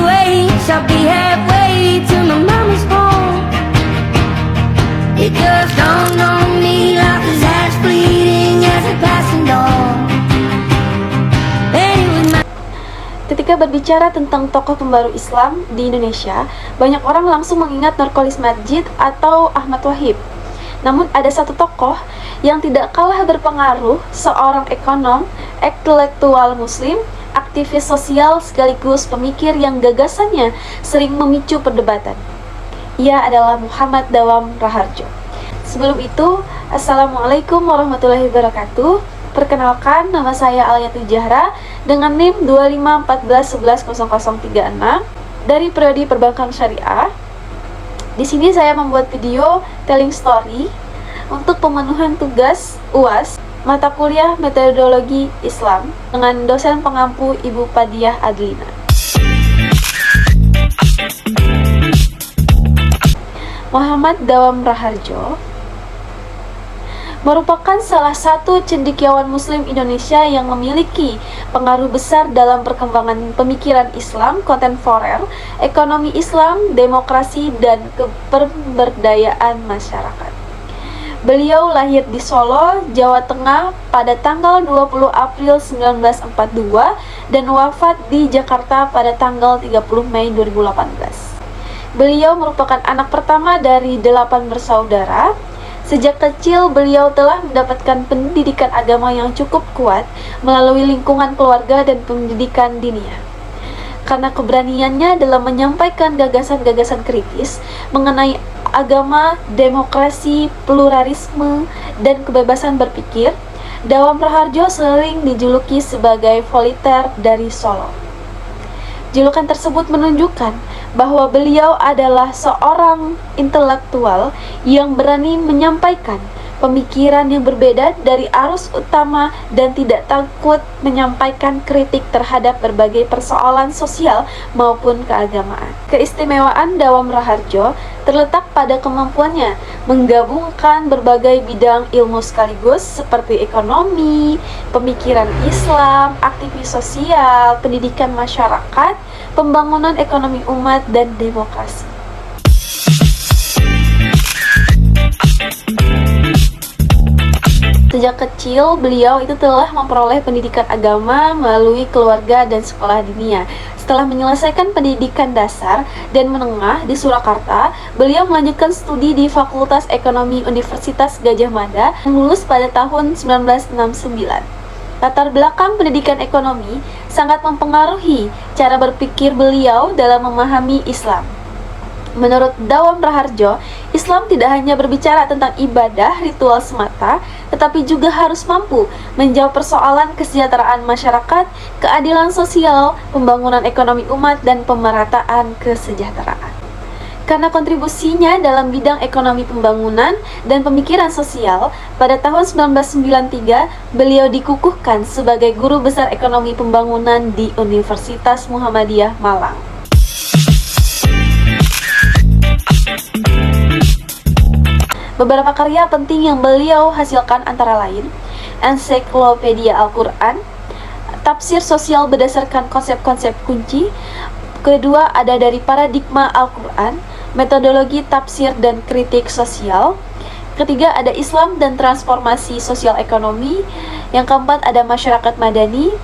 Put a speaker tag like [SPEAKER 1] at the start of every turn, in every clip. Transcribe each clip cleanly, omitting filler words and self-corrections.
[SPEAKER 1] waits, I'll be halfway to my mama's home. It just dawned on me, life is as fleeting as a passing dawn. And it was my...
[SPEAKER 2] Ketika berbicara tentang tokoh pembaru Islam di Indonesia, banyak orang langsung mengingat Nurcholish Madjid atau Ahmad Wahid. Namun ada satu tokoh yang tidak kalah berpengaruh, seorang ekonom, intelektual muslim, aktivis sosial sekaligus pemikir yang gagasannya sering memicu perdebatan. Ia adalah Muhammad Dawam Raharjo. Sebelum itu, Assalamualaikum warahmatullahi wabarakatuh. Perkenalkan, nama saya Aliatul Jahra dengan NIM 2514110036 dari Prodi Perbankan Syariah. Di sini saya membuat video telling story untuk pemenuhan tugas UAS mata kuliah Metodologi Islam dengan dosen pengampu Ibu Padiah Adlina. Muhammad Dawam Raharjo merupakan salah satu cendekiawan muslim Indonesia yang memiliki pengaruh besar dalam perkembangan pemikiran Islam kontemporer, ekonomi Islam, demokrasi, dan kepemberdayaan masyarakat. Beliau lahir di Solo, Jawa Tengah pada tanggal 20 April 1942 dan wafat di Jakarta pada tanggal 30 Mei 2018. Beliau merupakan anak pertama dari 8 bersaudara. Sejak kecil beliau telah mendapatkan pendidikan agama yang cukup kuat melalui lingkungan keluarga dan pendidikan diniyah. Karena keberaniannya dalam menyampaikan gagasan-gagasan kritis mengenai agama, demokrasi, pluralisme, dan kebebasan berpikir, Dawam Raharjo sering dijuluki sebagai Voltaire dari Solo. Julukan tersebut menunjukkan bahwa beliau adalah seorang intelektual yang berani menyampaikan pemikiran yang berbeda dari arus utama dan tidak takut menyampaikan kritik terhadap berbagai persoalan sosial maupun keagamaan. Keistimewaan Dawam Raharjo terletak pada kemampuannya menggabungkan berbagai bidang ilmu sekaligus seperti ekonomi, pemikiran Islam, aktivis sosial, pendidikan masyarakat, pembangunan ekonomi umat, dan demokrasi. Sejak kecil, beliau itu telah memperoleh pendidikan agama melalui keluarga dan sekolah diniyah. Setelah menyelesaikan pendidikan dasar dan menengah di Surakarta, beliau melanjutkan studi di Fakultas Ekonomi Universitas Gadjah Mada dan lulus pada tahun 1969. Latar belakang pendidikan ekonomi sangat mempengaruhi cara berpikir beliau dalam memahami Islam. Menurut Dawam Raharjo, Islam tidak hanya berbicara tentang ibadah ritual semata, tetapi juga harus mampu menjawab persoalan kesejahteraan masyarakat, keadilan sosial, pembangunan ekonomi umat, dan pemerataan kesejahteraan. Karena kontribusinya dalam bidang ekonomi pembangunan dan pemikiran sosial, pada tahun 1993 beliau dikukuhkan sebagai guru besar ekonomi pembangunan di Universitas Muhammadiyah Malang. Beberapa karya penting yang beliau hasilkan antara lain Ensiklopedia Al-Quran, Tafsir Sosial berdasarkan konsep-konsep kunci. Kedua ada dari Paradigma Al-Quran, Metodologi Tafsir dan Kritik Sosial. Ketiga ada Islam dan Transformasi Sosial Ekonomi. Yang keempat ada Masyarakat Madani.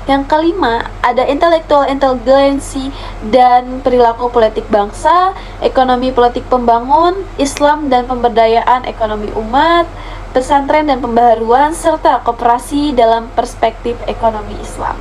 [SPEAKER 2] Yang kelima, ada intelektual inteligensi dan perilaku politik bangsa, ekonomi politik pembangun, Islam dan pemberdayaan ekonomi umat, pesantren dan pembaharuan, serta koperasi dalam perspektif ekonomi Islam.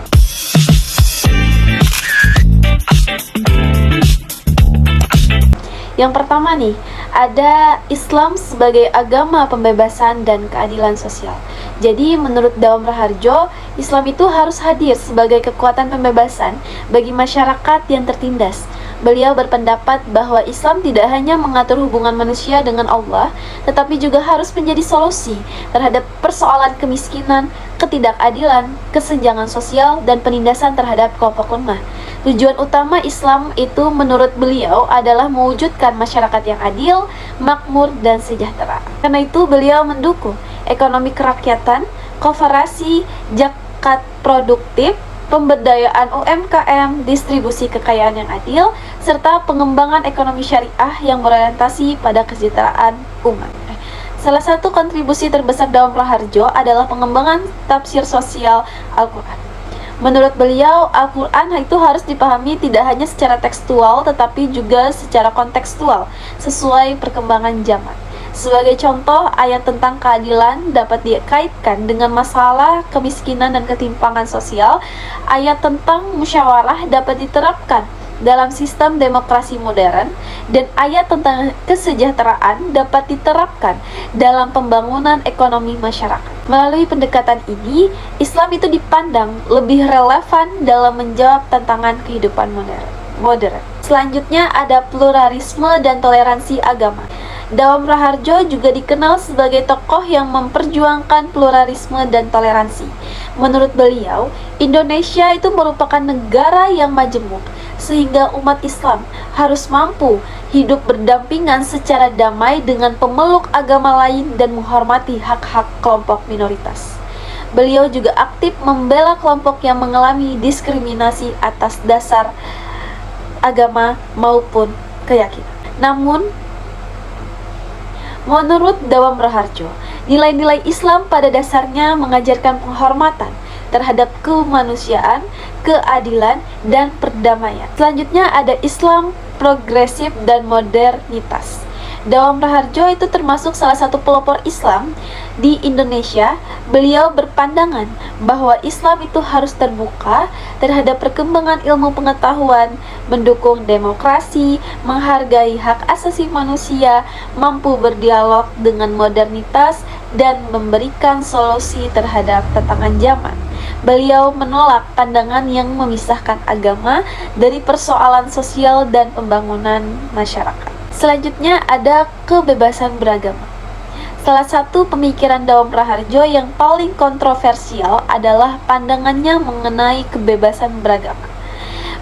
[SPEAKER 2] Yang pertama nih, ada Islam sebagai agama pembebasan dan keadilan sosial. Jadi menurut Dawam Raharjo, Islam itu harus hadir sebagai kekuatan pembebasan bagi masyarakat yang tertindas. Beliau berpendapat bahwa Islam tidak hanya mengatur hubungan manusia dengan Allah, tetapi juga harus menjadi solusi terhadap persoalan kemiskinan, ketidakadilan, kesenjangan sosial, dan penindasan terhadap kelompok lemah. Tujuan utama Islam itu menurut beliau adalah mewujudkan masyarakat yang adil, makmur, dan sejahtera. Karena itu beliau mendukung ekonomi kerakyatan, koperasi, zakat produktif, pemberdayaan UMKM, distribusi kekayaan yang adil, serta pengembangan ekonomi syariah yang berorientasi pada kesejahteraan umat. Salah satu kontribusi terbesar Dawam Raharjo adalah pengembangan tafsir sosial Al-Quran. Menurut beliau, Al-Quran itu harus dipahami tidak hanya secara tekstual, tetapi juga secara kontekstual, sesuai perkembangan zaman. Sebagai contoh, ayat tentang keadilan dapat dikaitkan dengan masalah kemiskinan dan ketimpangan sosial. Ayat tentang musyawarah dapat diterapkan dalam sistem demokrasi modern, dan ayat tentang kesejahteraan dapat diterapkan dalam pembangunan ekonomi masyarakat. Melalui pendekatan ini, Islam itu dipandang lebih relevan dalam menjawab tantangan kehidupan modern. Selanjutnya ada pluralisme dan toleransi agama. Dawam Raharjo juga dikenal sebagai tokoh yang memperjuangkan pluralisme dan toleransi. Menurut beliau, Indonesia itu merupakan negara yang majemuk, sehingga umat Islam harus mampu hidup berdampingan secara damai dengan pemeluk agama lain dan menghormati hak-hak kelompok minoritas. Beliau juga aktif membela kelompok yang mengalami diskriminasi atas dasar agama maupun keyakinan. Namun, menurut Dawam Raharjo, nilai-nilai Islam pada dasarnya mengajarkan penghormatan terhadap kemanusiaan, keadilan, dan perdamaian. Selanjutnya ada Islam progresif dan modernitas. Dawam Raharjo itu termasuk salah satu pelopor Islam di Indonesia. Beliau berpandangan bahwa Islam itu harus terbuka terhadap perkembangan ilmu pengetahuan, mendukung demokrasi, menghargai hak asasi manusia, mampu berdialog dengan modernitas, dan memberikan solusi terhadap tantangan zaman. Beliau menolak pandangan yang memisahkan agama dari persoalan sosial dan pembangunan masyarakat. Selanjutnya ada kebebasan beragama. Salah satu pemikiran Dawam Raharjo yang paling kontroversial adalah pandangannya mengenai kebebasan beragama.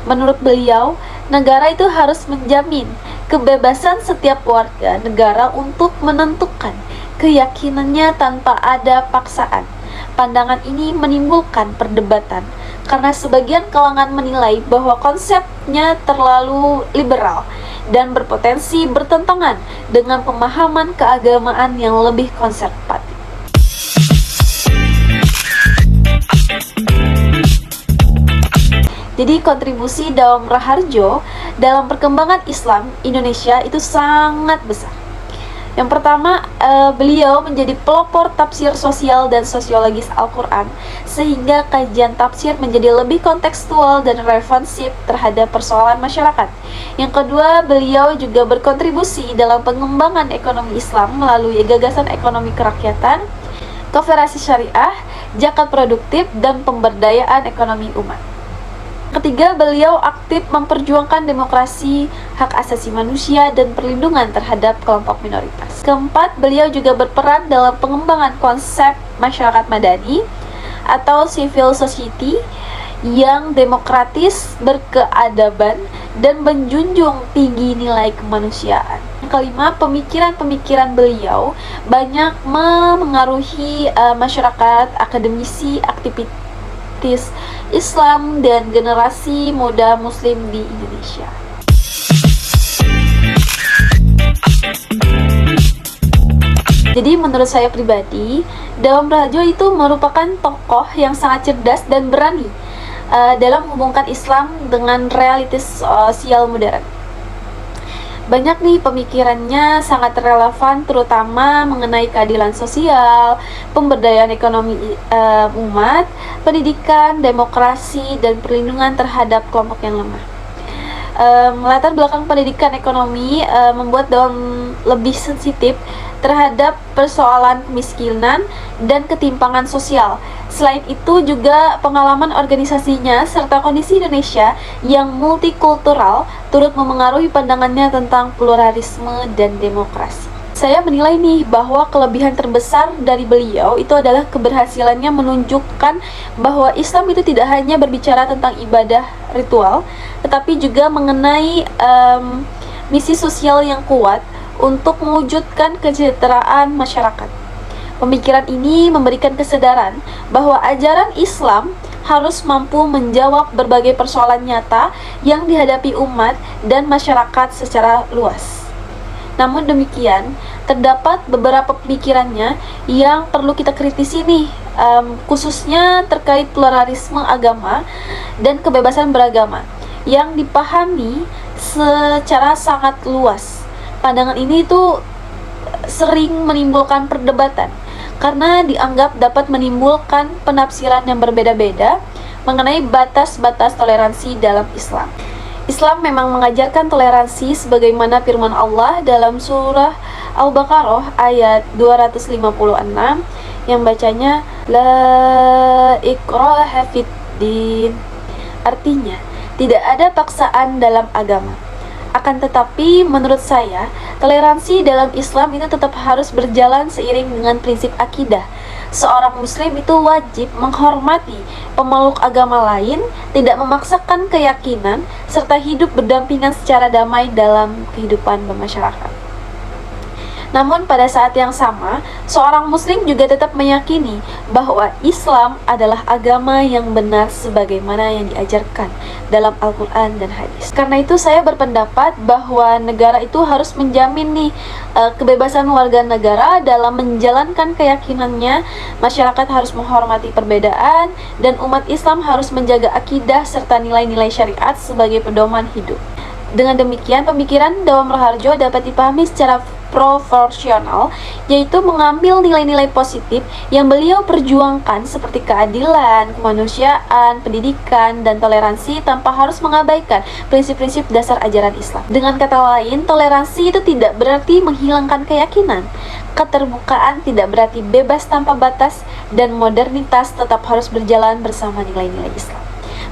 [SPEAKER 2] Menurut beliau, negara itu harus menjamin kebebasan setiap warga negara untuk menentukan keyakinannya tanpa ada paksaan. Pandangan ini menimbulkan perdebatan karena sebagian kalangan menilai bahwa konsepnya terlalu liberal dan berpotensi bertentangan dengan pemahaman keagamaan yang lebih konservatif. Jadi kontribusi Dawam Raharjo dalam perkembangan Islam Indonesia itu sangat besar. Yang pertama, beliau menjadi pelopor tafsir sosial dan sosiologis Al-Quran, sehingga kajian tafsir menjadi lebih kontekstual dan relevansif terhadap persoalan masyarakat. Yang kedua, beliau juga berkontribusi dalam pengembangan ekonomi Islam melalui gagasan ekonomi kerakyatan, koperasi syariah, zakat produktif, dan pemberdayaan ekonomi umat. Ketiga, beliau aktif memperjuangkan demokrasi, hak asasi manusia, dan perlindungan terhadap kelompok minoritas. Keempat, beliau juga berperan dalam pengembangan konsep masyarakat madani atau civil society yang demokratis, berkeadaban, dan menjunjung tinggi nilai kemanusiaan. Yang kelima, pemikiran-pemikiran beliau banyak memengaruhi masyarakat, akademisi, aktivis Islam, dan generasi muda Muslim di Indonesia. Jadi menurut saya pribadi, Dawam Raharjo itu merupakan tokoh yang sangat cerdas dan berani dalam menghubungkan Islam dengan realitas sosial modern. Banyak nih pemikirannya sangat relevan, terutama mengenai keadilan sosial, pemberdayaan ekonomi umat, pendidikan, demokrasi, dan perlindungan terhadap kelompok yang lemah. Latar belakang pendidikan ekonomi membuat Dawam lebih sensitif terhadap persoalan kemiskinan dan ketimpangan sosial. Selain itu juga pengalaman organisasinya serta kondisi Indonesia yang multikultural turut memengaruhi pandangannya tentang pluralisme dan demokrasi. Saya menilai nih bahwa kelebihan terbesar dari beliau itu adalah keberhasilannya menunjukkan bahwa Islam itu tidak hanya berbicara tentang ibadah ritual, tetapi juga mengenai misi sosial yang kuat untuk mewujudkan kesejahteraan masyarakat. Pemikiran ini memberikan kesadaran bahwa ajaran Islam harus mampu menjawab berbagai persoalan nyata yang dihadapi umat dan masyarakat secara luas. Namun demikian, terdapat beberapa pemikirannya yang perlu kita kritisi nih, khususnya terkait pluralisme agama dan kebebasan beragama yang dipahami secara sangat luas. Pandangan ini itu sering menimbulkan perdebatan karena dianggap dapat menimbulkan penafsiran yang berbeda-beda mengenai batas-batas toleransi dalam Islam. Islam memang mengajarkan toleransi sebagaimana firman Allah dalam surah Al-Baqarah ayat 256 yang bacanya la ikraha fid din. Artinya, tidak ada paksaan dalam agama. Akan tetapi, menurut saya, toleransi dalam Islam itu tetap harus berjalan seiring dengan prinsip akidah. Seorang muslim itu wajib menghormati pemeluk agama lain, tidak memaksakan keyakinan, serta hidup berdampingan secara damai dalam kehidupan bermasyarakat. Namun pada saat yang sama, seorang muslim juga tetap meyakini bahwa Islam adalah agama yang benar sebagaimana yang diajarkan dalam Al-Quran dan hadis. Karena itu saya berpendapat bahwa negara itu harus menjamin nih kebebasan warga negara dalam menjalankan keyakinannya. Masyarakat harus menghormati perbedaan dan umat Islam harus menjaga akidah serta nilai-nilai syariat sebagai pedoman hidup. Dengan demikian, pemikiran Dawam Raharjo dapat dipahami secara proporsional, yaitu mengambil nilai-nilai positif yang beliau perjuangkan seperti keadilan, kemanusiaan, pendidikan, dan toleransi tanpa harus mengabaikan prinsip-prinsip dasar ajaran Islam. Dengan kata lain, toleransi itu tidak berarti menghilangkan keyakinan. Keterbukaan tidak berarti bebas tanpa batas, dan modernitas tetap harus berjalan bersama nilai-nilai Islam.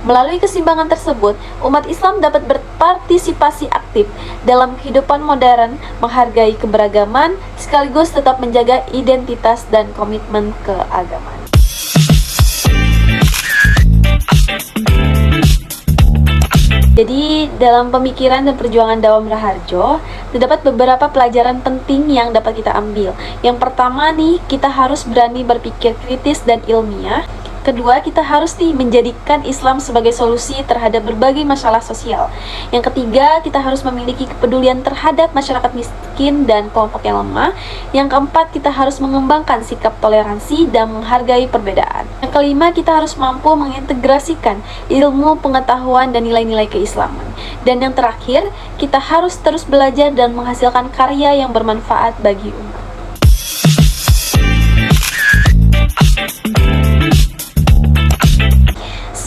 [SPEAKER 2] Melalui keseimbangan tersebut, umat Islam dapat berpartisipasi aktif dalam kehidupan modern, menghargai keberagaman, sekaligus tetap menjaga identitas dan komitmen keagamaan. Jadi, dalam pemikiran dan perjuangan Dawam Raharjo, terdapat beberapa pelajaran penting yang dapat kita ambil. Yang pertama nih, kita harus berani berpikir kritis dan ilmiah. Kedua, kita harus menjadikan Islam sebagai solusi terhadap berbagai masalah sosial. Yang ketiga, kita harus memiliki kepedulian terhadap masyarakat miskin dan kelompok yang lemah. Yang keempat, kita harus mengembangkan sikap toleransi dan menghargai perbedaan. Yang kelima, kita harus mampu mengintegrasikan ilmu, pengetahuan, dan nilai-nilai keislaman. Dan yang terakhir, kita harus terus belajar dan menghasilkan karya yang bermanfaat bagi umat.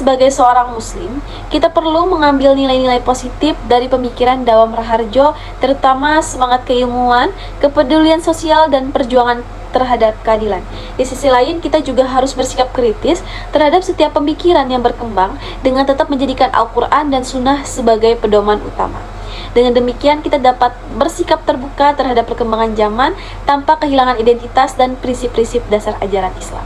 [SPEAKER 2] Sebagai seorang muslim, kita perlu mengambil nilai-nilai positif dari pemikiran Dawam Raharjo, terutama semangat keilmuan, kepedulian sosial, dan perjuangan terhadap keadilan. Di sisi lain, kita juga harus bersikap kritis terhadap setiap pemikiran yang berkembang dengan tetap menjadikan Al-Quran dan Sunnah sebagai pedoman utama. Dengan demikian, kita dapat bersikap terbuka terhadap perkembangan zaman tanpa kehilangan identitas dan prinsip-prinsip dasar ajaran Islam.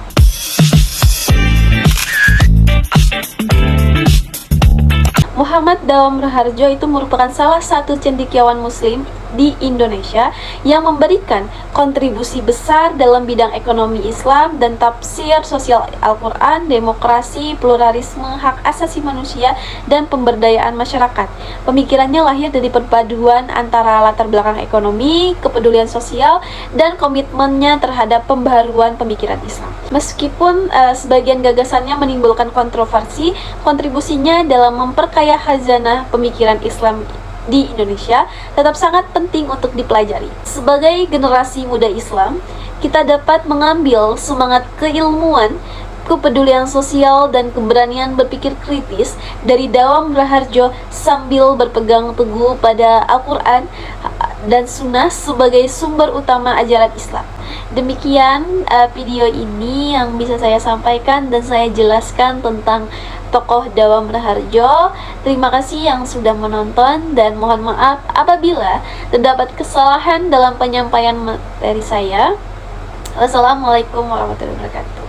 [SPEAKER 2] Muhammad Dawam Raharjo itu merupakan salah satu cendekiawan muslim di Indonesia yang memberikan kontribusi besar dalam bidang ekonomi Islam dan tafsir sosial Al-Quran, demokrasi, pluralisme, hak asasi manusia, dan pemberdayaan masyarakat. Pemikirannya lahir dari perpaduan antara latar belakang ekonomi, kepedulian sosial, dan komitmennya terhadap pembaharuan pemikiran Islam. Meskipun sebagian gagasannya menimbulkan kontroversi, kontribusinya dalam memperkaya khazanah pemikiran Islam di Indonesia tetap sangat penting untuk dipelajari. Sebagai generasi muda Islam, kita dapat mengambil semangat keilmuan, kepedulian sosial, dan keberanian berpikir kritis dari Dawam Raharjo sambil berpegang teguh pada Al-Quran dan Sunnah sebagai sumber utama ajaran Islam. Demikian video ini yang bisa saya sampaikan dan saya jelaskan tentang tokoh Dawam Raharjo. Terima kasih yang sudah menonton dan mohon maaf apabila terdapat kesalahan dalam penyampaian materi saya. Wassalamualaikum warahmatullahi wabarakatuh.